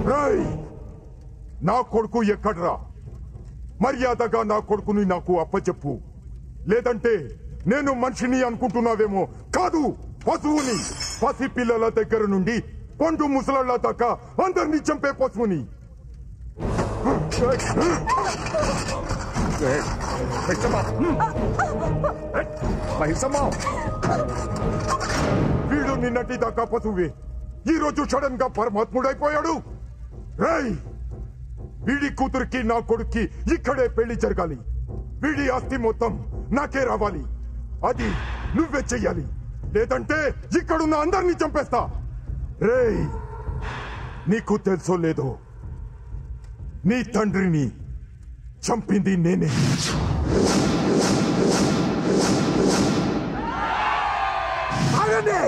రాయ్ నా కొడుకు ఎక్కడ్రా మర్యాదగా నా కొడుకుని నాకు అప్పచెప్పు లేదంటే నేను మనిషిని అనుకుంటున్నావేమో కాదు పశువుని పసి పిల్లల దగ్గర నుండి పండు ముసలళ్ళ దాకా అందరినీ చంపే పశువుని వీడు నిన్నటి దాకా పశువే ఈ రోజు సడన్ గా పరమాత్ముడైపోయాడు రేయ్ వీడి కూతురికి నా కొడుక్కి ఇక్కడే పెళ్లి జరగాలి వీడి ఆస్తి మొత్తం నాకే రావాలి అది నువ్వే చెయ్యాలి లేదంటే ఇక్కడున్న అందరినీ చంపేస్తా రేయ్ నీకు తెలుసో లేదో నీ తండ్రిని చంపింది నేనే ఆగండి